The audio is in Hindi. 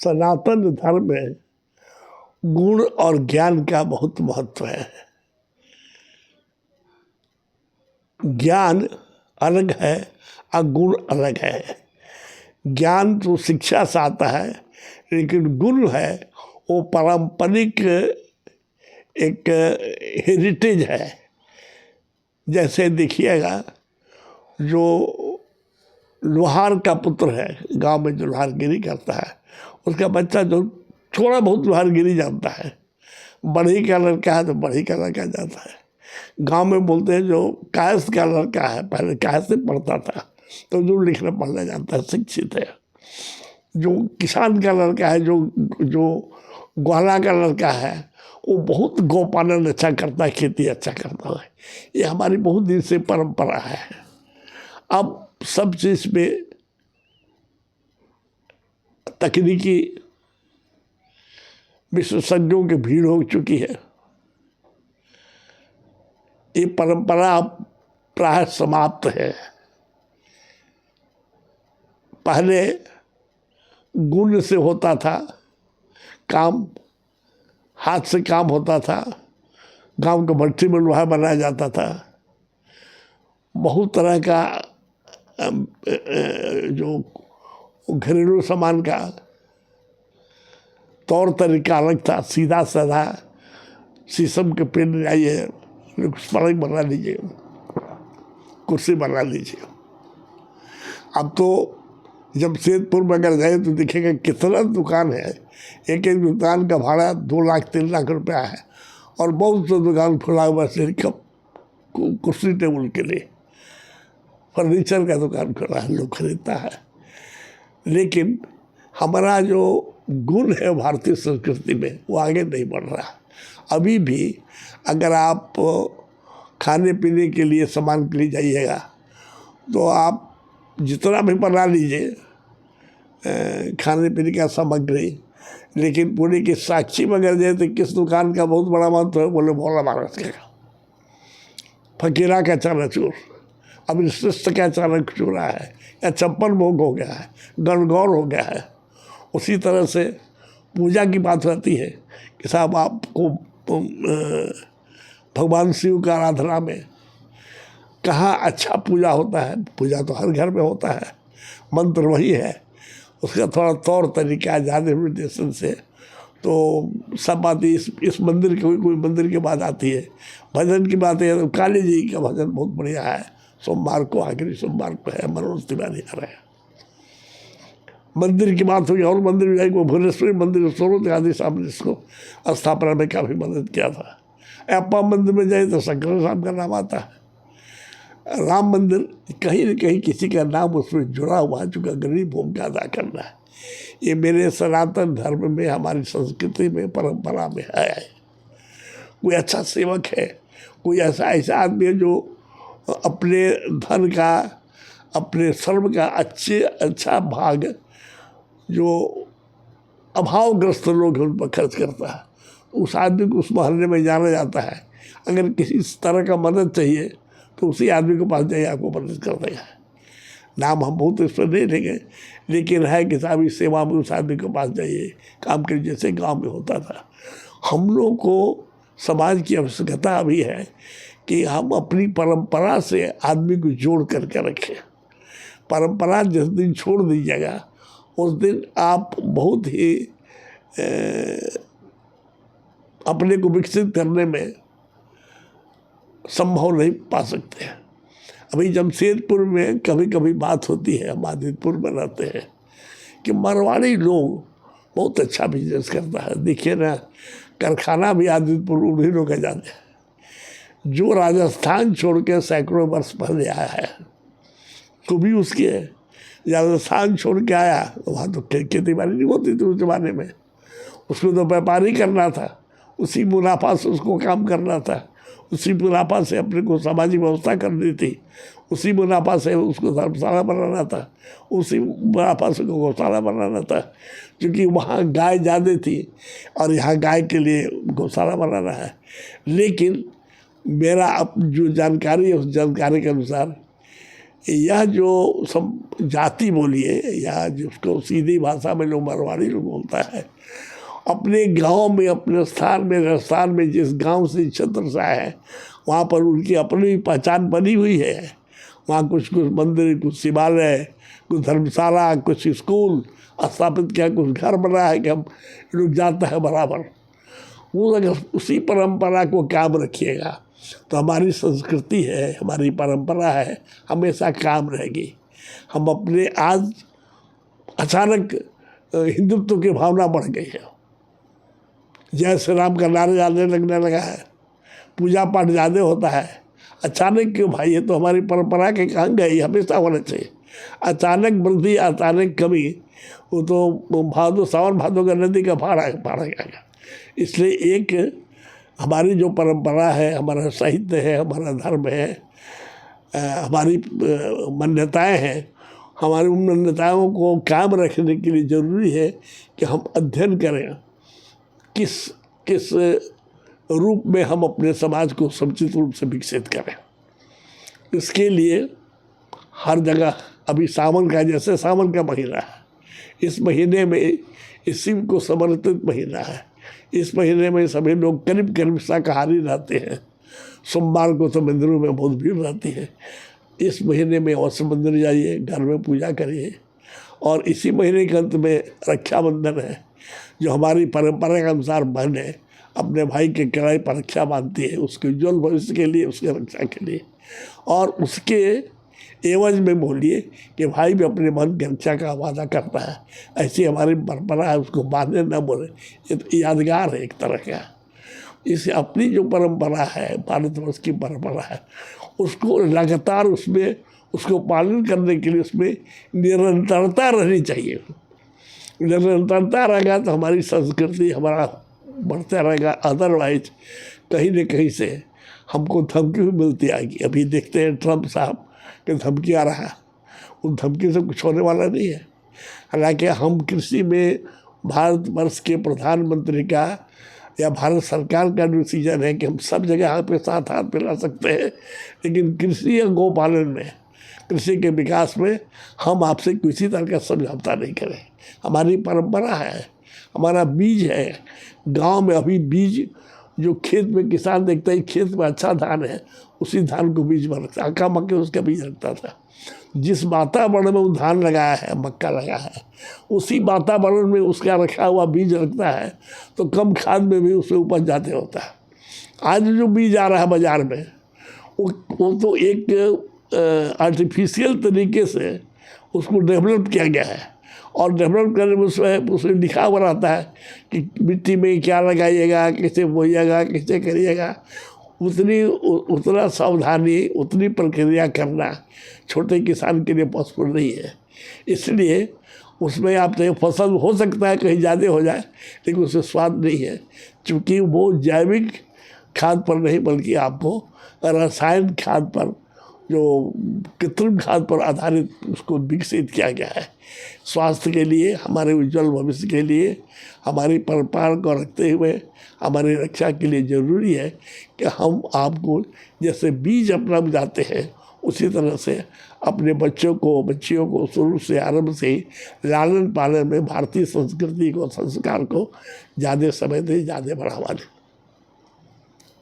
सनातन धर्म में गुण और ज्ञान का बहुत महत्व है। ज्ञान अलग है और गुण अलग है। ज्ञान तो शिक्षा से आता है, लेकिन गुण है वो पारंपरिक एक हेरिटेज है। जैसे देखिएगा, जो लोहार का पुत्र है, गांव में जो लोहारगिरी करता है, उसका बच्चा जो थोड़ा बहुत लोहारगिरी जानता है, बढ़ई का लड़का है तो बढ़ई का लड़का जाता है। गांव में बोलते हैं जो कायस्थ का लड़का है, पहले कायस्थ से पढ़ता था तो जो लिखना पढ़ना जानता है, शिक्षित है। जो किसान का लड़का है, जो ग्वाला का लड़का है, वो बहुत गौपालन अच्छा करता है, खेती अच्छा करता है। ये हमारी बहुत दिन से परंपरा है। अब सब चीज़ में तकनीकी विशेषज्ञों की भीड़ हो चुकी है। ये परंपरा प्राय समाप्त है। पहले गुण से होता था काम, हाथ से काम होता था, गांव के भट्टी में लोहा बनाया जाता था। बहुत तरह का जो घरेलू सामान का तौर तरीका अलग था। सीधा साधा शीशम के पेड़ लाइए, पलंग बना लीजिए, कुर्सी बना लीजिए। अब तो जमशेदपुर में अगर जाए तो दिखेगा कितना दुकान है। एक एक दुकान का भाड़ा 2 लाख 3 लाख रुपया है, और बहुत सा दुकान खुला हुआ सिर्फ कुर्सी टेबल के लिए। फर्नीचर का दुकान खुला है, लोग खरीदता है। लेकिन हमारा जो गुण है भारतीय संस्कृति में, वो आगे नहीं बढ़ रहा। अभी भी अगर आप खाने पीने के लिए सामान के लिए जाइएगा तो आप जितना भी बना लीजिए खाने पीने का सामग्री, लेकिन पुणे की साक्षी में अगर जाए तो किस दुकान का बहुत बड़ा महत्व है, बोले भोला महाराज का, फकीरा का चनाचूर, अब श्रेष्ठ का चूरा है, या चप्पल भोग हो गया है, गणगौर हो गया है। उसी तरह से पूजा की बात रहती है कि साहब आपको भगवान शिव का आराधना में कहाँ अच्छा पूजा होता है। पूजा तो हर घर में होता है, मंत्र वही है, उसका थोड़ा तौर तरीका ज़्यादा मेडिटेशन से। तो सब बातें इस मंदिर की कोई मंदिर की बात आती है। भजन की बात है तो काली जी का भजन बहुत बढ़िया है, सोमवार को, आखिरी सोमवार को है, मनोज तिवारी आ रहे हैं। मंदिर की बात हुई और मंदिर में जाएगी, वो भुवनेश्वरी मंदिर स्वरूप आदि साहब ने इसको स्थापना में काफ़ी मदद किया था। अप्पा मंदिर में जाए तो शंकर साहब का नाम आता है। राम मंदिर कहीं न कहीं किसी का नाम उसमें जुड़ा हुआ है, चूँकि गरीब भूमिका अदा करना है। ये मेरे सनातन धर्म में, हमारी संस्कृति में, परंपरा में है। कोई अच्छा सेवक है, कोई ऐसा आदमी है जो अपने धन का, अपने श्रम का अच्छा भाग जो अभावग्रस्त लोग हैं उन पर खर्च करता है, उस आदमी को उस मोहल्ले में जाना जाता है। अगर किसी तरह का मदद चाहिए तो उसी आदमी के पास जाइए, आपको मदद कर देगा। नाम हम बहुत इस पर नहीं लेंगे, लेकिन है कि साहब इस सेवा में उस आदमी के पास जाइए, काम करिए, जैसे गांव में होता था। हम लोग को समाज की आवश्यकता अभी है कि हम अपनी परंपरा से आदमी को जोड़ करके रखें। परंपरा जिस दिन छोड़ दीजिएगा उस दिन आप बहुत ही अपने को विकसित करने में संभव नहीं पा सकते हैं। अभी जमशेदपुर में कभी कभी बात होती है, हम आदितपुर में रहते हैं, कि मारवाड़ी लोग बहुत अच्छा बिजनेस करता है। देखिए ना, कारखाना भी आदितपुर उन्हीं लोग का जाते हैं। जो राजस्थान छोड़ के सैकड़ों वर्ष पहले आया है, तो भी उसके राजस्थान छोड़ के आया, वहाँ तो खेती बाड़ी नहीं होती थी उस जमाने में। उसको तो व्यापारी करना था, उसी मुनाफा से उसको काम करना था, उसी मुनाफा से अपने को सामाजिक व्यवस्था करनी थी, उसी मुनाफा से उसको धर्मशाला बनाना था, उसी मुनाफा से गौशाला बनाना था। क्योंकि वहाँ गाय ज़्यादा थी और यहाँ गाय के लिए गौशाला बनाना है। लेकिन मेरा अब जो जानकारी है, उस जानकारी के अनुसार यह जो सब जाति बोलिए या जिसको सीधी भाषा में लोग मारवाड़ी लोग बोलता है, अपने गांव में, अपने स्थान में, राजस्थान में जिस गांव से क्षेत्र से आए हैं वहाँ पर उनकी अपनी पहचान बनी हुई है। वहाँ कुछ मंदिर, कुछ शिवालय, कुछ धर्मशाला, कुछ स्कूल स्थापित किया, कुछ घर बना है कि हम लोग जाते हैं बराबर। वो अगर उसी परंपरा को कायम रखिएगा तो हमारी संस्कृति है, हमारी परंपरा है, हमेशा कायम रहेगी। हम अपने आज अचानक हिंदुत्व की भावना बढ़ गई है, जय श्री राम का नारा ज़्यादा लगने लगा है, पूजा पाठ ज़्यादा होता है। अचानक क्यों भाई? ये तो हमारी परंपरा के अंग है, हमेशा होना चाहिए। अचानक वृद्धि, अचानक कमी, वो तो सावन भादों का नदी का फाड़ा जाएगा। इसलिए एक हमारी जो परंपरा है, हमारा साहित्य है, हमारा धर्म है, हमारी मान्यताएं हैं, हमारी उन मान्यताओं को कायम रखने के लिए ज़रूरी है कि हम अध्ययन करें किस रूप में हम अपने समाज को समुचित रूप से विकसित करें। इसके लिए हर जगह अभी सावन का, जैसे सावन का महीना है, इस महीने में शिव को समर्पित महीना है। इस महीने में सभी लोग करीब करीब शाकाहारी रहते हैं। सोमवार को तो मंदिरों में बहुत भीड़ रहती है। इस महीने में अवश्य मंदिर जाइए, घर में पूजा करिए। और इसी महीने के अंत में रक्षाबंधन है, जो हमारी परंपरा के अनुसार बहनें अपने भाई के कलाई पर रक्षा बांधती है, उसके उज्ज्वल भविष्य के लिए, उसके रक्षा के लिए। और उसके एवज में बोलिए कि भाई भी अपने बहन की रक्षा का वादा करता है। ऐसी हमारी परंपरा है, उसको बांधे न बोले, ये तो यादगार है एक तरह का। इसे अपनी जो परंपरा है, भारतवर्ष की परंपरा है, उसको लगातार उसको पालन करने के लिए उसमें निरंतरता रहनी चाहिए। निरंतरता रहेगा तो हमारी संस्कृति हमारा बढ़ता रहेगा। अदरवाइज कहीं न कहीं से हमको धमकी भी मिलती आएगी। अभी देखते हैं ट्रंप साहब की धमकी आ रहा है, उन धमकी से कुछ होने वाला नहीं है। हालांकि हम कृषि में भारतवर्ष के प्रधानमंत्री का या भारत सरकार का डिसीजन है कि हम सब जगह यहाँ पे साथ हाथ मिला सकते हैं, लेकिन कृषि या गौपालन में, कृषि के विकास में हम आपसे किसी तरह का समझौता नहीं करें। हमारी परंपरा है, हमारा बीज है। गांव में अभी बीज जो खेत में किसान देखता है खेत में अच्छा धान है, उसी धान को बीज में रखता है, अक्का मक्के उसका बीज रखता था। जिस वातावरण में वो धान लगाया है, मक्का लगाया है, उसी वातावरण में उसका रखा हुआ बीज रखता है तो कम खाद में भी उसमें उपज जाते होता है। आज जो बीज आ रहा है बाज़ार में वो तो एक आर्टिफिशियल तरीके से उसको डेवलप किया गया है। और डेवलप करने में उसमें लिखा हुआ रहता है कि मिट्टी में क्या लगाइएगा, कैसे बोइएगा, कैसे करिएगा। उतना सावधानी, उतनी प्रक्रिया करना छोटे किसान के लिए पॉसिबल नहीं है। इसलिए उसमें आप तो फसल हो सकता है कहीं ज़्यादा हो जाए, लेकिन उससे स्वाद नहीं है, क्योंकि वो जैविक खाद पर नहीं बल्कि आपको रासायनिक खाद पर, जो कृत्रिम खाद पर आधारित उसको विकसित किया गया है। स्वास्थ्य के लिए, हमारे उज्जवल भविष्य के लिए, हमारी परंपरा को रखते हुए हमारी रक्षा के लिए ज़रूरी है कि हम आपको जैसे बीज अपना जाते हैं उसी तरह से अपने बच्चों को, बच्चियों को शुरू से, आरंभ से ही लालन पालन में भारतीय संस्कृति को, संस्कार को ज़्यादा समय दें, ज़्यादा बढ़ावा दें।